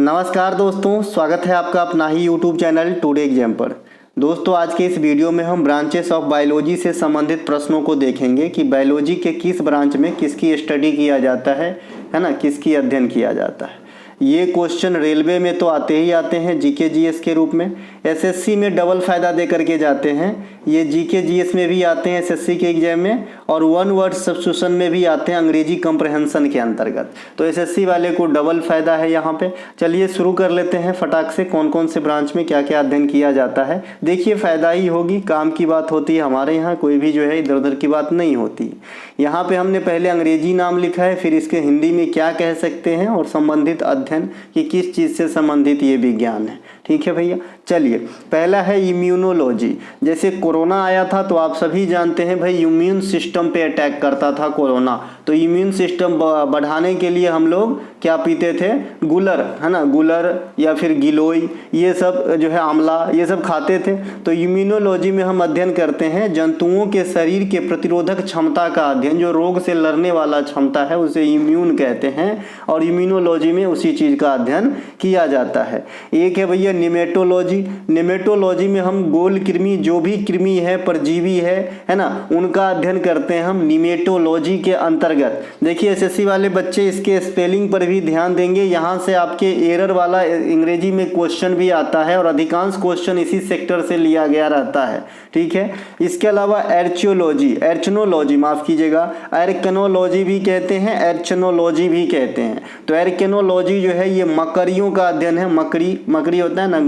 नमस्कार दोस्तों, स्वागत है आपका अपना ही यूट्यूब चैनल टुडे एग्जाम पर। दोस्तों, आज के इस वीडियो में हम ब्रांचेस ऑफ बायोलॉजी से संबंधित प्रश्नों को देखेंगे कि बायोलॉजी के किस ब्रांच में किसकी स्टडी किया जाता है ना, किसकी अध्ययन किया जाता है। ये क्वेश्चन रेलवे में तो आते ही आते हैं जीके जीएस के रूप में, एसएससी में डबल फायदा दे करके जाते हैं। ये जीके जीएस में भी आते हैं एसएससी के एग्जाम में, और वन वर्ड सब्स्टिट्यूशन में भी आते हैं अंग्रेजी कंप्रहेंशन के अंतर्गत। तो एसएससी वाले को डबल फायदा है यहाँ पे। चलिए शुरू कर लेते हैं फटाक से, कौन कौन से ब्रांच में क्या क्या अध्ययन किया जाता है। देखिए, फायदा ही होगी, काम की बात होती है हमारे यहाँ, कोई भी जो है इधर उधर की बात नहीं होती। यहाँ पे हमने पहले अंग्रेजी नाम लिखा है, फिर इसके हिंदी में क्या कह सकते हैं और संबंधित अध्ययन कि किस चीज़ से संबंधित ये विज्ञान है। ठीक है भैया, चलिए पहला है इम्यूनोलॉजी। जैसे कोरोना आया था तो आप सभी जानते हैं भाई, इम्यून सिस्टम पे अटैक करता था कोरोना। तो इम्यून सिस्टम बढ़ाने के लिए हम लोग क्या पीते थे, गुलर, है ना, गुलर या फिर गिलोय, ये सब जो है आंवला, ये सब खाते थे। तो इम्यूनोलॉजी में हम अध्ययन करते हैं जंतुओं के शरीर के प्रतिरोधक क्षमता का अध्ययन, जो रोग से लड़ने वाला क्षमता है उसे इम्यून कहते हैं, और इम्यूनोलॉजी में उसी चीज़ का अध्ययन किया जाता है। एक है भैया निमेटोलॉजी। निमेटोलॉजी में हम गोल कृमि, जो भी कृमि है, परजीवी है ना, उनका अध्ययन करते हैं हम निमेटोलॉजी के अंतर्गत। देखिए, एसएससी वाले बच्चे इसके स्पेलिंग पर भी ध्यान देंगे, यहाँ से आपके एरर वाला अंग्रेजी में क्वेश्चन भी आता है और अधिकांश क्वेश्चन इसी सेक्टर से लिया गया रहता है। ठीक है, इसके अलावा एर्चियोलॉजी, एर्चनोलॉजी माफ कीजिएगा, एर्कनोलॉजी भी कहते हैं, एर्चनोलॉजी भी कहते हैं। तो एर्कनोलॉजी जो है ये मकड़ियों का अध्ययन है। मकड़ी होता है ना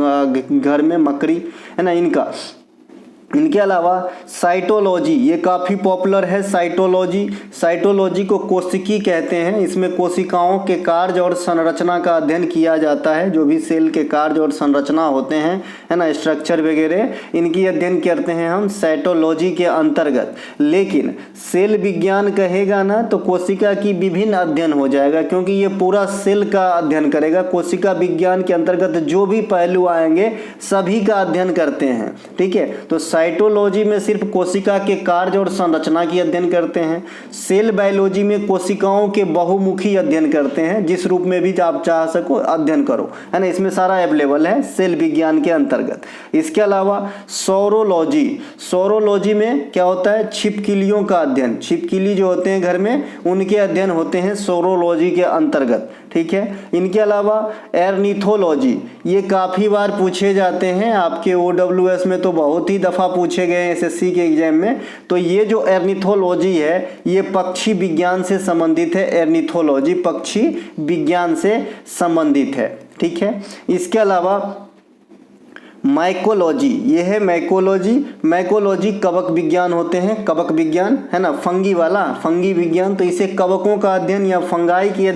घर में, मकड़ी है ना, इनके अलावा साइटोलॉजी, ये काफ़ी पॉपुलर है। साइटोलॉजी को कोशिकी कहते हैं। इसमें कोशिकाओं के कार्य और संरचना का अध्ययन किया जाता है, जो भी सेल के कार्य और संरचना होते हैं, है ना, स्ट्रक्चर वगैरह, इनकी अध्ययन करते हैं हम साइटोलॉजी के अंतर्गत। लेकिन सेल विज्ञान कहेगा ना तो कोशिका की विभिन्न अध्ययन हो जाएगा, क्योंकि ये पूरा सेल का अध्ययन करेगा। कोशिका विज्ञान के अंतर्गत जो भी पहलू आएंगे सभी का अध्ययन करते हैं। ठीक है, तो साइटोलॉजी में सिर्फ कोशिका के कार्य और संरचना की अध्ययन करते हैं। सेल बायोलॉजी में कोशिकाओं के बहुमुखी अध्ययन करते हैं, जिस रूप में भी आप चाह सको अध्ययन करो, है ना, इसमें सारा अवेलेबल है सेल विज्ञान के अंतर्गत। इसके अलावा सौरोलॉजी में क्या होता है, छिपकलियों का अध्ययन, छिपकली जो होते हैं घर में, उनके अध्ययन होते हैं सौरोलॉजी के अंतर्गत। ठीक है, इनके अलावा एर्निथोलॉजी, ये काफ़ी बार पूछे जाते हैं आपके OWS में, तो बहुत ही दफ़ा पूछे गए हैं एसएससी के एग्जाम में। तो ये जो एर्निथोलॉजी है ये पक्षी विज्ञान से संबंधित है। एर्निथोलॉजी पक्षी विज्ञान से संबंधित है। ठीक है, इसके अलावा माइकोलॉजी, ये है मैकोलॉजी कवक विज्ञान होते हैं, कवक विज्ञान, है ना, फंगी वाला, फंगी विज्ञान, तो इसे कवकों का अध्ययन या फंजाई की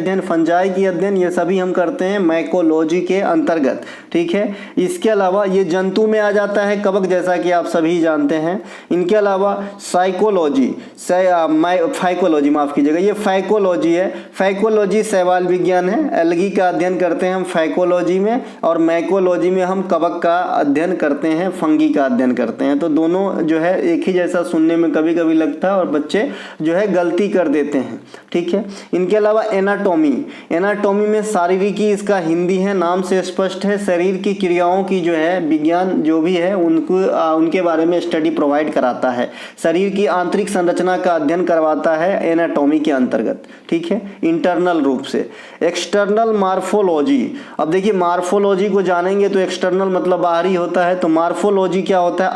अध्ययन, ये सभी हम करते हैं माइकोलॉजी के अंतर्गत। ठीक है, इसके अलावा ये जंतु में आ जाता है कवक, जैसा कि आप सभी जानते हैं। इनके अलावा फाइकोलॉजी माफ कीजिएगा, ये फाइकोलॉजी है। फाइकोलॉजी शैवाल विज्ञान है, एल्गी का अध्ययन करते हैं हम फाइकोलॉजी में, और मैकोलॉजी में हम कवक का अध्ययन करते हैं, फंगी का अध्ययन करते हैं। तो दोनों जो है एक ही जैसा सुनने में कभी कभी लगता है और बच्चे जो है गलती कर देते हैं। ठीक है, इनके अलावा एनाटॉमी में शारीरिकी, इसका हिंदी है, नाम से स्पष्ट है, शरीर की क्रियाओं की जो है विज्ञान जो भी है उनके बारे में स्टडी प्रोवाइड कराता है। शरीर की आंतरिक संरचना का अध्ययन करवाता है एनाटॉमी के अंतर्गत। ठीक है, इंटरनल रूप से। एक्सटर्नल मार्फोलॉजी, अब देखिए मार्फोलॉजी को जानेंगे तो एक्सटर्नल मतलब बाहरी होता है, तो मार्फोलॉजी क्या होता है,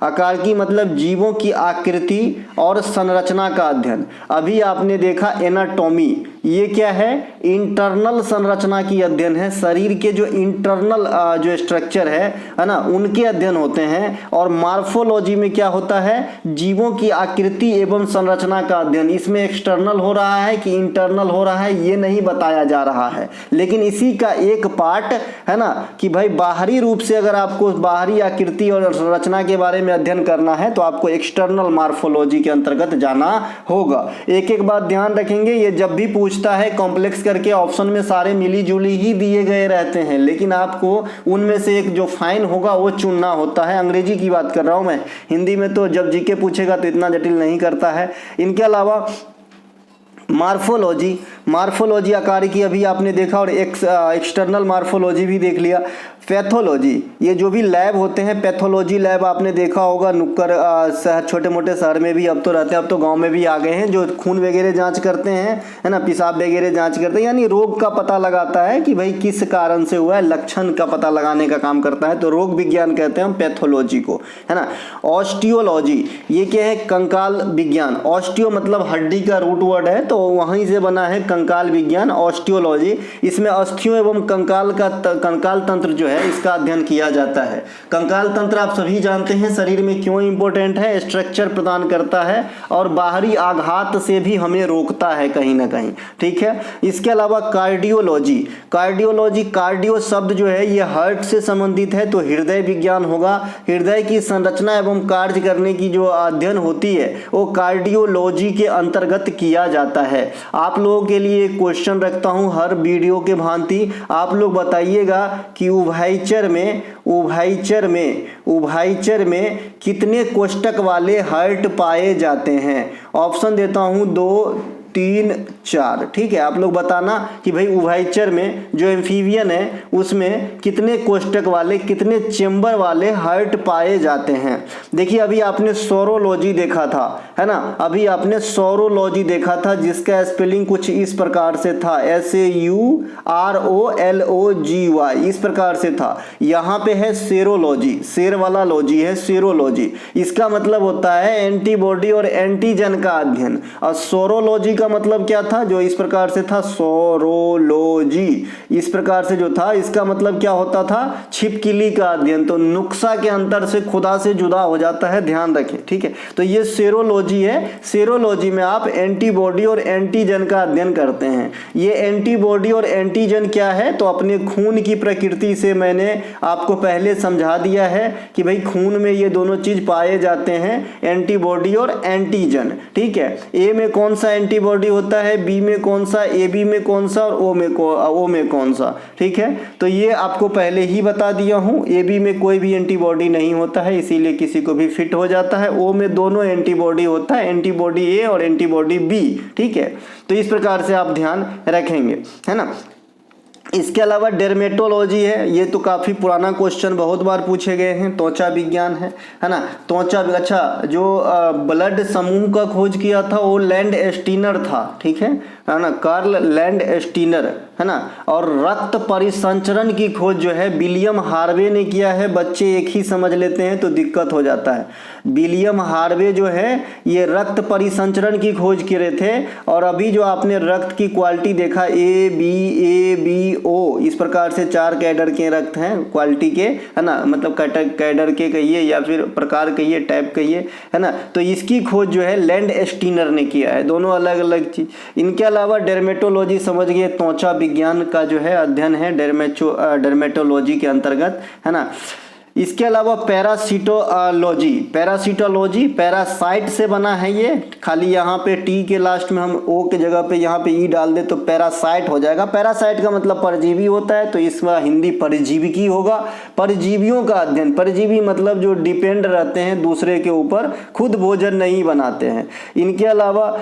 आकारिकी मतलब जीवों की आकृति और संरचना का अध्ययन। अभी आपने देखा एनाटॉमी, ये क्या है, इंटरनल संरचना की अध्ययन है, शरीर के जो इंटरनल जो स्ट्रक्चर है ना, उनके अध्ययन होते हैं। और मार्फोलॉजी में क्या होता है, जीवों की आकृति एवं संरचना का अध्ययन। इसमें एक्सटर्नल हो रहा है कि इंटरनल हो रहा है ये नहीं बताया जा रहा है, लेकिन इसी का एक पार्ट है ना कि भाई बाहरी रूप से अगर आपको बाहरी आकृति और संरचना के बारे में अध्ययन करना है तो आपको एक्सटर्नल मार्फोलॉजी के अंतर्गत जाना होगा। एक एक बात ध्यान रखेंगे, ये जब भी पूछता है कॉम्प्लेक्स करके ऑप्शन में सारे मिली जुली ही दिए गए रहते हैं, लेकिन आपको उनमें से एक जो फाइन होगा वो चुनना होता है। अंग्रेजी की बात कर रहा हूं मैं, हिंदी में तो जब जीके पूछेगा तो इतना जटिल नहीं करता है। इनके अलावा मार्फोलॉजी आकार की अभी आपने देखा, और एक्सटर्नल मार्फोलॉजी भी देख लिया। पैथोलॉजी, ये जो भी लैब होते हैं, पैथोलॉजी लैब आपने देखा होगा नुक्कड़ शहर, छोटे मोटे शहर में भी अब तो रहते हैं, अब तो गांव में भी आ गए हैं, जो खून वगैरह जांच करते हैं, है ना, पेशाब वगैरह जांच करते हैं, यानी रोग का पता लगाता है कि भाई किस कारण से हुआ है, लक्षण का पता लगाने का काम करता है, तो रोग विज्ञान कहते हैं हम पैथोलॉजी को, है ना। ऑस्टियोलॉजी, ये क्या है, कंकाल विज्ञान। ऑस्टियो मतलब हड्डी का रूट वर्ड है, तो वहीं से बना है कंकाल विज्ञान, ऑस्टियोलॉजी। इसमें अस्थियों एवं कंकाल तंत्र जो है इसका अध्ययन किया जाता है। कंकाल तंत्र आप सभी जानते हैं शरीर में क्यों इंपॉर्टेंट है, स्ट्रक्चर प्रदान करता है और बाहरी आघात से भी हमें रोकता है कहीं ना कहीं, ठीक है। इसके अलावा कार्डियोलॉजी, कार्डियो शब्द जो है ये हार्ट से संबंधित है, तो हृदय विज्ञान होगा। हृदय की संरचना एवं कार्य करने की जो अध्ययन होती है वो कार्डियोलॉजी के अंतर्गत किया जाता है। आप लोगों के लिए एक क्वेश्चन रखता हूं हर वीडियो के भांति, आप लोग बताइएगा कि उभयचर में कितने कोष्ठक वाले हार्ट पाए जाते हैं। ऑप्शन देता हूं 2, 3, 4, ठीक है। आप लोग बताना कि भाई उभयचर में जो एम्फीबियन है उसमें कितने कोष्ठक वाले, कितने चेंबर वाले हार्ट पाए जाते हैं। देखिए अभी आपने सौरोलॉजी देखा था, है ना, अभी आपने सौरोलॉजी देखा था जिसका स्पेलिंग कुछ इस प्रकार से था, SAUROLOGY, इस प्रकार से था। यहाँ पे है सेरोलॉजी, शेर वाला लॉजी है सेरोलॉजी, इसका मतलब होता है एंटीबॉडी और एंटीजन का अध्ययन। और सौरोलॉजी का मतलब क्या था, जो इस प्रकार से था, सौरोलॉजी इस प्रकार से जो था, इसका मतलब क्या होता था, छिपकली का अध्ययन। तो नुक्सा के अंतर से खुदा से जुदा हो जाता है, ध्यान रखें, ठीक है। तो ये सेरोलॉजी है, सेरोलॉजी में आप एंटीबॉडी और एंटीजन का अध्ययन करते हैं। ये एंटीबॉडी और एंटीजन क्या है, तो अपने खून की प्रकृति से मैंने आपको पहले समझा दिया है कि भाई खून में ये दोनों चीज पाए जाते हैं, एंटीबॉडी और एंटीजन, ठीक है। ए में कौन सा एंटीबॉडी होता है, बी में कौन सा, ए बी में कौन सा और ओ में कौन सा, ठीक है। तो ये आपको पहले ही बता दिया हूं, ए बी में कोई भी एंटीबॉडी नहीं होता है, इसीलिए किसी को भी फिट हो जाता है। ओ में दोनों एंटीबॉडी होता है, एंटीबॉडी ए और एंटीबॉडी बी, ठीक है। तो इस प्रकार से आप ध्यान रखेंगे, है ना। इसके अलावा डर्मेटोलॉजी है, ये तो काफ़ी पुराना क्वेश्चन, बहुत बार पूछे गए हैं। त्वचा विज्ञान है ना, त्वचा, अच्छा, जो ब्लड समूह का खोज किया था वो लैंड एस्टीनर था, ठीक है ना, कार्ल लैंड एस्टीनर, है ना। और रक्त परिसंचरण की खोज जो है विलियम हार्वे ने किया है। बच्चे एक ही समझ लेते हैं तो दिक्कत हो जाता है। विलियम हार्वे जो है ये रक्त परिसंचरण की खोज किए थे। और अभी जो आपने रक्त की क्वालिटी देखा, ABO इस प्रकार से 4 कैडर के रक्त हैं क्वालिटी के, है ना, मतलब कैडर के कहिए या फिर प्रकार कहिए, टाइप कहिए, है ना। तो इसकी खोज जो है लैंड एस्टीनर ने किया है, दोनों अलग अलग चीज। इनके अलावा डर्मेटोलॉजी समझ गए, त्वचा विज्ञान का जो है अध्ययन है डर्मेटोलॉजी के अंतर्गत, है ना। इसके अलावा पैरासिटोलॉजी पैरासाइट से बना है ये, खाली यहाँ पे टी के लास्ट में हम ओ के जगह पे यहाँ पे ई डाल दे तो पैरासाइट हो जाएगा। पैरासाइट का मतलब परजीवी होता है, तो इसका हिंदी परजीविकी होगा। परजीवियों का अध्ययन, परजीवी मतलब जो डिपेंड रहते हैं दूसरे के ऊपर, खुद भोजन नहीं बनाते हैं। इनके अलावा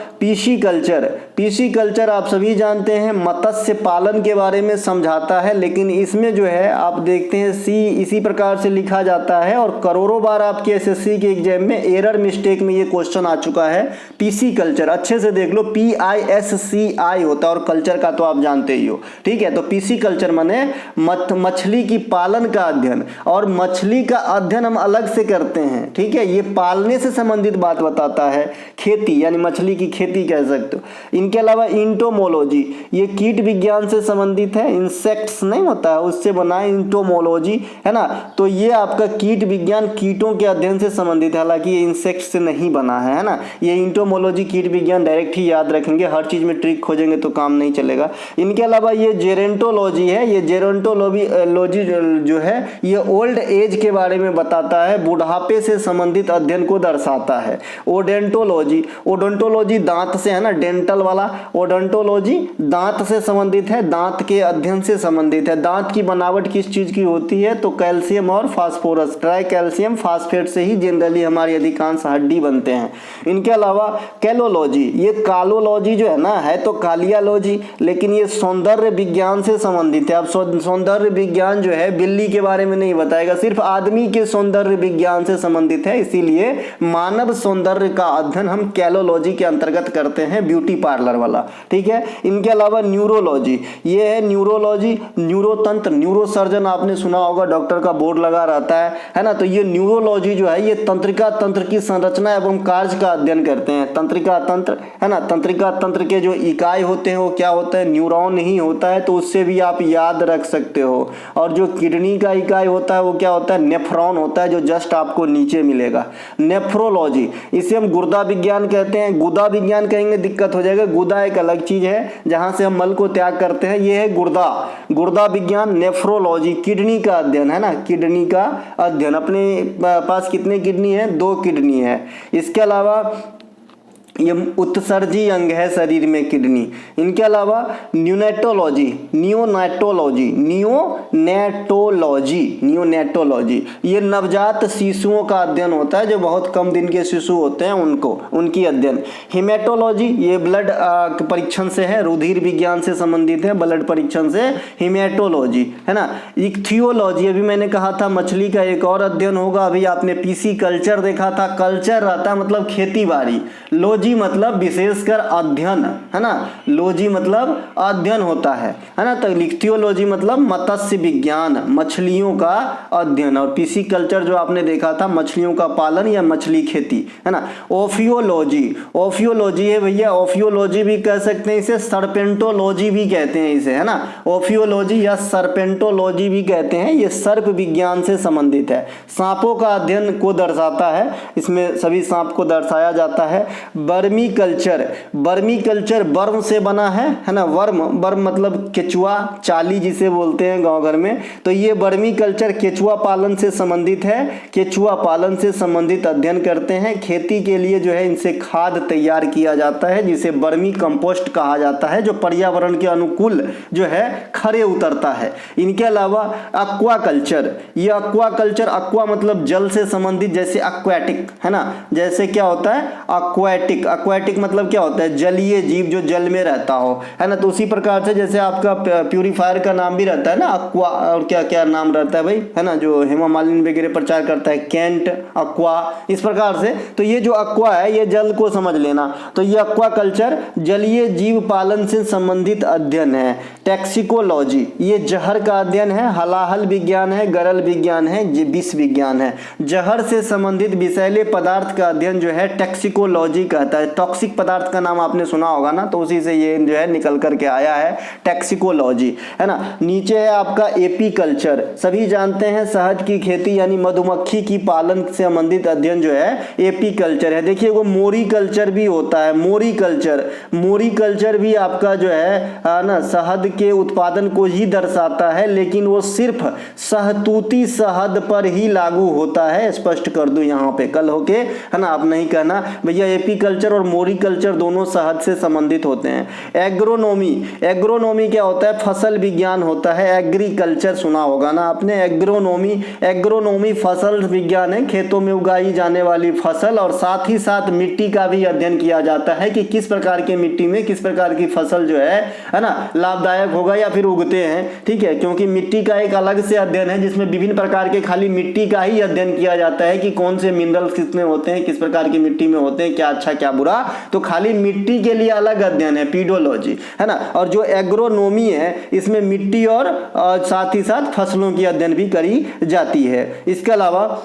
पीसीकल्चर आप सभी जानते हैं मत्स्य पालन के बारे में समझाता है, लेकिन इसमें जो है आप देखते हैं सी इसी प्रकार से लिखा जाता है और करोड़ों बार आपके एसएससी के एग्जाम में एरर मिस्टेक में ये क्वेश्चन आ चुका है। पीसी कल्चर अच्छे से देख लो, PISCI होता है और कल्चर का तो आप जानते ही हो, ठीक है। तो पीसी कल्चर माने मछली की पालन का अध्ययन, और मछली का अध्ययन हम अलग से करते हैं, ठीक है। ये पालने से संबंधित बात बताता है, खेती यानी मछली की खेती कह सकते हो। इनके अलावा इंटोमोलॉजी, ये कीट विज्ञान से संबंधित है, इंसेक्ट्स नहीं होता है उससे बना है इंटोमोलॉजी, है ना। तो ये आपका कीट विज्ञान कीटों के अध्ययन से संबंधित है, हालांकि ये इंसेक्ट से नहीं बना है ना। ये इंटोमोलॉजी कीट विज्ञान डायरेक्ट ही याद रखेंगे, हर चीज में ट्रिक खोजेंगे तो काम नहीं चलेगा। इनके अलावा ये जेरेंटोलॉजी है, ये जेरोंटोलॉजी जो है ये ओल्ड एज के बारे में बताता है, बुढ़ापे से संबंधित अध्ययन को दर्शाता है। ओडोंटोलॉजी दांत से, है ना, डेंटल वाला। ओडोंटोलॉजी दांत से संबंधित है, दांत के अध्ययन से संबंधित है। दांत की बनावट किस चीज की होती है, तो कैल्शियम और फास्फोरस, ट्राई कैल्शियम फास्फेट से ही जनरली हमारी अधिकांश हड्डी बनते हैं। इनके अलावा कैलोलॉजी, ये कालोलॉजी जो है ना, है तो कालियालॉजी, लेकिन ये सौंदर्य विज्ञान से संबंधित है। अब सौंदर्य विज्ञान जो है बिल्ली के बारे में नहीं बताएगा, सिर्फ आदमी के सौंदर्य विज्ञान से संबंधित है, इसीलिए मानव सौंदर्य का अध्ययन हम कैलोलॉजी के अंतर्गत करते हैं, ब्यूटी पार्लर वाला, ठीक है। इनके अलावा न्यूरोलॉजी, ये है न्यूरोलॉजी, न्यूरोतंत्र, न्यूरोसर्जन आपने सुना होगा, डॉक्टर का बोर्ड लगा रहता है ना। तो ये न्यूरोलॉजी जो है ये तंत्रिका तंत्र की संरचना एवं कार्य का अध्ययन करते हैं। तंत्रिका तंत्र है ना, तंत्रिका तंत्र के जो इकाई होते हैं वो क्या होता है, न्यूरॉन ही होता है, तो उससे भी आप याद रख सकते हो। और जो किडनी का इकाई होता है वो क्या होता है, नेफ्रॉन होता है, जो जस्ट आपको नीचे मिलेगा। नेफ्रोलॉजी, इसे हम गुर्दा विज्ञान कहते हैं, गुदा विज्ञान कहेंगे दिक्कत हो जाएगा, गुदा एक अलग चीज है जहां से हम मल को त्याग करते हैं, ये है गुर्दा, गुर्दा विज्ञान। नेफ्रोलॉजी किडनी का अध्ययन है ना, किडनी का अध्ययन। अपने पास कितने किडनी है, 2 किडनी है। इसके अलावा ये उत्सर्जी अंग है शरीर में किडनी। इनके अलावा न्यूनेटोलॉजी, नियोनेटोलॉजी, नियोनेटोलॉजी, ये नवजात शिशुओं का अध्ययन होता है, जो बहुत कम दिन के शिशु होते हैं उनकी अध्ययन। हिमेटोलॉजी, ये ब्लड परीक्षण से है, रुधिर विज्ञान से संबंधित है, ब्लड परीक्षण से हिमेटोलॉजी है ना। इक्थियोलॉजी, अभी मैंने कहा था मछली का एक और अध्ययन होगा, अभी आपने पीसी कल्चर देखा था, कल्चर रहता मतलब खेती बाड़ी, लॉजी मतलब विशेषकर अध्ययन है ना, लॉजी मतलब अध्ययन होता है ना। तो इक्थियोलॉजी मतलब मत्स्य विज्ञान, मछलियों का अध्ययन, और पीसी कल्चर जो आपने देखा था मछलियों का पालन या मछली खेती है ना। ओफियोलॉजी, ओफियोलॉजी है भैया, ओफियोलॉजी भी कह सकते हैं इसे, सर्पेंटोलॉजी भी कहते हैं इसे है ना, ओफियोलॉजी या सर्पेंटोलॉजी भी कहते हैं, ये सर्प विज्ञान से संबंधित है। सांपों का अध्ययन को दर्शाता है, इसमें सभी सांप को दर्शाया जाता है। Vermi culture, vermi culture worm से बना है ना, वर्म मतलब केचुआ, चाली जिसे बोलते हैं गांव घर में, तो ये वर्मी कल्चर केचुआ पालन से संबंधित है, केचुआ पालन से संबंधित अध्ययन करते हैं। खेती के लिए जो है इनसे खाद तैयार किया जाता है, जिसे वर्मी कंपोस्ट कहा जाता है, जो पर्यावरण के अनुकूल जो है खरे उतरता है। इनके अलावा एक्वा कल्चर, ये एक्वा कल्चर, एक्वा मतलब जल से संबंधित, जैसे एक्वेटिक है ना, जैसे क्या होता है एक्वेटिक, एक्वेटिक मतलब क्या होता है, जलीय जीव जो जल में रहता हो है ना। तो उसी प्रकार से जैसे आपका प्यूरीफायर का नाम भी रहता है ना एक्वा, और क्या क्या नाम रहता है भाई है ना, जो हेमा मालिनी वगैरह प्रचार करता है, कैंट, एक्वा, इस प्रकार से। तो ये जो एक्वा है ये जल को समझ लेना, तो ये एक्वा कल्चर जलीय जीव पालन से संबंधित अध्ययन है। टैक्सिकोलॉजी, ये जहर का अध्ययन है, हलाहल विज्ञान है, गरल विज्ञान है, विष विज्ञान है। जहर से संबंधित विषैले पदार्थ का अध्ययन जो है टैक्सिकोलॉजी कहता है। टॉक्सिक पदार्थ का नाम आपने सुना होगा ना, तो उसी से ये जो है निकल करके आया है टैक्सिकोलॉजी है ना। नीचे है आपका एपी कल्चर, सभी जानते हैं शहद की खेती यानी मधुमक्खी की पालन से संबंधित अध्ययन जो है एपी कल्चर है। देखिए वो मोरी कल्चर भी होता है, मोरी कल्चर भी आपका जो है ना शहद के उत्पादन को ही दर्शाता है, लेकिन वो सिर्फ शहतूती शहद पर ही लागू होता है, स्पष्ट कर दूं यहाँ पे, कल होके है ना, आप नहीं कहना भैया एपी कल्चर और मोरी कल्चर दोनों शहद से संबंधित होते हैं। एग्रोनॉमी, एग्रोनॉमी क्या होता है, फसल विज्ञान होता है। एग्रीकल्चर सुना होगा ना आपने, एग्रोनॉमी फसल विज्ञान है, खेतों में उगाई जाने वाली फसल, और साथ ही साथ मिट्टी का भी अध्ययन किया जाता है कि किस प्रकार के मिट्टी में किस प्रकार की फसल जो है ना लाभदायक होगा या फिर उगते हैं, ठीक है। क्योंकि मिट्टी का एक अलग से अध्ययन है जिसमें विभिन्न प्रकार के खाली मिट्टी का ही अध्ययन किया जाता है कि कौन से मिनरल्स कितने होते हैं, किस प्रकार की मिट्टी में होते हैं, क्या अच्छा क्या बुरा, तो खाली मिट्टी के लिए अलग अध्ययन है, पीडोलॉजी है ना। और जो एग्रोनॉमी है इसमें मिट्टी और साथ ही साथ फसलों की अध्ययन भी करी जाती है। इसके अलावा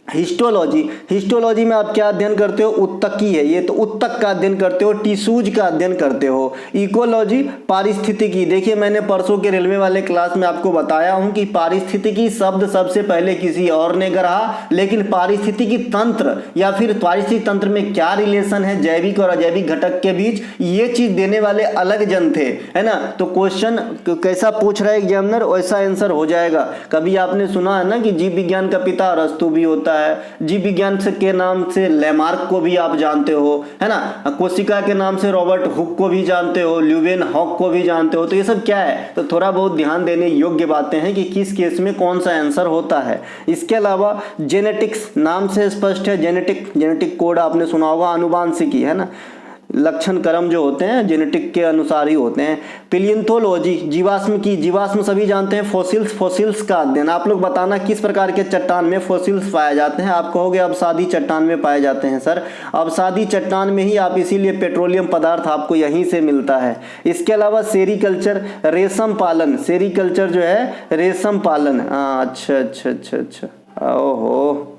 हिस्टोलॉजी में आप क्या अध्ययन करते हो, उत्तकी है ये, तो उत्तक का अध्ययन करते हो, टिश्यूज का अध्ययन करते हो। इकोलॉजी पारिस्थितिकी, देखिए मैंने परसों के रेलवे वाले क्लास में आपको बताया हूं कि पारिस्थितिकी शब्द सबसे पहले किसी और ने गढ़ा, लेकिन पारिस्थितिकी तंत्र या फिर पारिस्थितिक तंत्र में क्या रिलेशन है जैविक और अजैविक घटक के बीच, ये चीज देने वाले अलग जन थे है ना। तो क्वेश्चन कैसा पूछ रहा है एग्जामिनर वैसा आंसर हो जाएगा। कभी आपने सुना है ना कि जीव विज्ञान का पिता अरस्तु भी होता है। जीव विज्ञान से के नाम से लेमार्क को भी आप जानते हो, है ना। कोशिका के नाम से रॉबर्ट हुक को भी जानते हो, ल्यूवेन हॉक को भी जानते हो। तो ये सब क्या है, तो थोड़ा बहुत ध्यान देने योग्य बातें हैं कि किस केस में कौन सा आंसर होता है। इसके अलावा जेनेटिक्स, नाम से स्पष्ट है, जेनेटिक कोड आपने सुना होगा, आनुवांशिकी, है ना। लक्षण कर्म जो होते हैं जेनेटिक के अनुसार ही होते हैं। पिलियंथोलॉजी, जीवाश्म सभी जानते हैं। फोसिल्स का अध्ययन, आप लोग बताना किस प्रकार के चट्टान में फोसिल्स पाए जाते हैं। आप कहोगे अवसादी चट्टान में पाए जाते हैं। सर अवसादी चट्टान में ही आप, इसीलिए पेट्रोलियम पदार्थ आपको यहीं से मिलता है। इसके अलावा सेरीकल्चर, रेशम पालन, सेरीकल्चर जो है रेशम पालन। अच्छा, ओहो,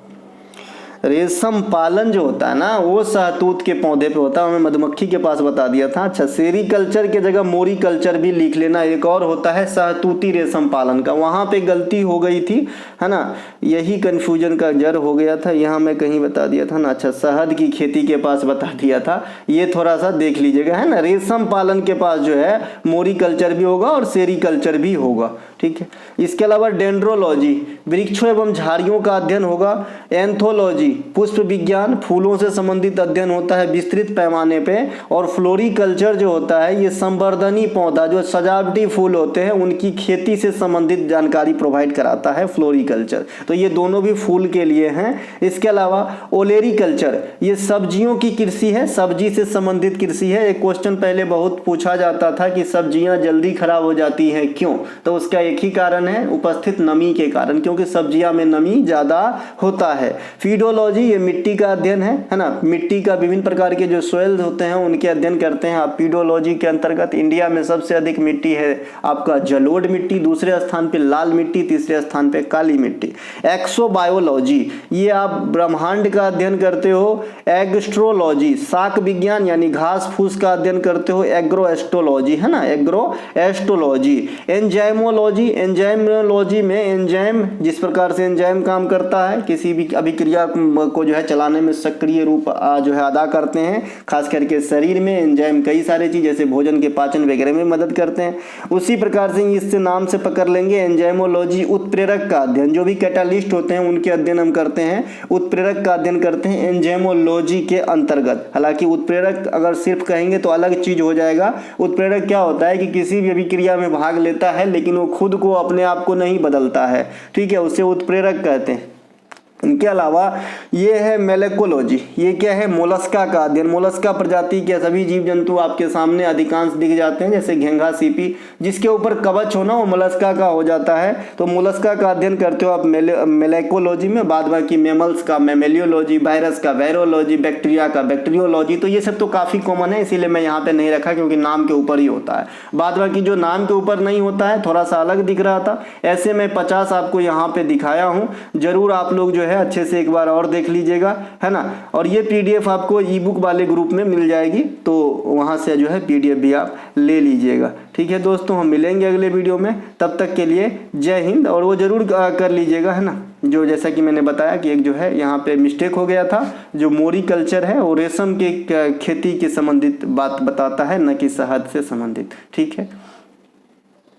रेशम पालन जो होता है ना वो शहतूत के पौधे पे होता है, हमें मधुमक्खी के पास बता दिया था। अच्छा, सेरीकल्चर के जगह मोरीकल्चर भी लिख लेना। एक और होता है शहतूती रेशम पालन का, वहाँ पे गलती हो गई थी, है ना, यही कन्फ्यूजन का जड़ हो गया था। यहाँ मैं कहीं बता दिया था ना, अच्छा शहद की खेती के पास बता दिया था, ये थोड़ा सा देख लीजिएगा, है ना। रेशम पालन के पास जो है मोरीकल्चर भी होगा और सेरीकल्चर भी होगा, ठीक है। इसके अलावा डेंड्रोलॉजी, वृक्षों एवं झाड़ियों का अध्ययन होगा। एंथोलॉजी, पुष्प विज्ञान, फूलों से संबंधित अध्ययन होता है विस्तृत पैमाने पे। और फ्लोरिकल्चर जो होता है ये संवर्धनी पौधा, जो सजावटी फूल होते हैं उनकी खेती से संबंधित जानकारी प्रोवाइड कराता है फ्लोरिकल्चर। तो ये दोनों भी फूल के लिए हैं। इसके अलावा ओलेरिकल्चर, ये सब्जियों की कृषि है, सब्जी से संबंधित कृषि है। एक क्वेश्चन पहले बहुत पूछा जाता था कि सब्जियां जल्दी खराब हो जाती हैं क्यों, तो उसका एक ही कारण है, उपस्थित नमी के कारण, क्योंकि सब्जियां में नमी ज्यादा होता है। फीडोलॉजी, ये मिट्टी का अध्ययन है ना, मिट्टी का विभिन्न प्रकार के जो सोइल होते हैं उनके अध्ययन करते हैं आप फीडोलॉजी के अंतर्गत। इंडिया में सबसे अधिक मिट्टी है आपका जलोढ़ मिट्टी, दूसरे स्थान पे लाल मिट्टी, तीसरे स्थान पे काली मिट्टी। एक्सोबायोलॉजी, ये आप ब्रह्मांड का अध्ययन करते हो। एग्स्ट्रोलॉजी, शाक विज्ञान यानी घास फूस का अध्ययन करते हो। एग्रोएस्ट्रोलॉजी, है ना, एग्रोएस्ट्रोलॉजी। एंजाइमोलॉजी में एंजाइम, जिस प्रकार से एंजाइम काम करता है, किसी भी अभिक्रिया को जो है चलाने में सक्रिय रूप जो है अदा करते हैं, खास करके शरीर में एंजाइम कई सारे चीज जैसे भोजन के पाचन वगैरह में मदद करते हैं। उसी प्रकार से इससे नाम से पकड़ लेंगे एंजाइमोलॉजी। उत्प्रेरक का अध्ययन, जो भी कैटालिस्ट होते हैं उनके अध्ययन हम करते हैं, उत्प्रेरक का अध्ययन करते हैं एंजाइमोलॉजी के अंतर्गत। हालांकि उत्प्रेरक अगर सिर्फ कहेंगे तो अलग चीज हो जाएगा। उत्प्रेरक क्या होता है कि किसी भी अभिक्रिया में भाग लेता है लेकिन वो खुद को अपने आप को नहीं बदलता है, ठीक है, उसे उत्प्रेरक कहते हैं। इनके अलावा ये है मेलेकोलॉजी, ये क्या है, मोलस्का का अध्ययन। मोलस्का प्रजाति के सभी जीव जंतु आपके सामने अधिकांश दिख जाते हैं, जैसे घेंघा, सीपी, जिसके ऊपर कवच होना वो मोलस्का का हो जाता है। तो मोलस्का का अध्ययन करते हो आप मेलेकोलॉजी में। बाद बाकी मेमल्स का मेमेलियोलॉजी, वायरस का वायरोलॉजी, बैक्टीरिया का बैक्टीरियोलॉजी। तो ये सब तो काफी कॉमन है, इसीलिए मैं यहाँ पे नहीं रखा क्योंकि नाम के ऊपर ही होता है। बाद बाकी जो नाम के ऊपर नहीं होता है थोड़ा सा अलग दिख रहा था, ऐसे मैं 50 आपको यहाँ पे दिखाया हूँ। जरूर आप लोग जो है अच्छे से एक बार और देख लीजिएगा, है ना। और ये पीडीएफ आपको ई बुक वाले ग्रुप में मिल जाएगी, तो वहां से जो है पीडीएफ भी आप ले लीजिएगा, ठीक है दोस्तों। हम मिलेंगे अगले वीडियो में, तब तक के लिए जय हिंद। और वो जरूर कर लीजिएगा, है ना, जो जैसा कि मैंने बताया कि एक जो है यहाँ पे मिस्टेक हो गया था, जो मोरीकल्चर है वो रेशम के खेती के संबंधित बात बताता है, न कि शहद से संबंधित, ठीक है।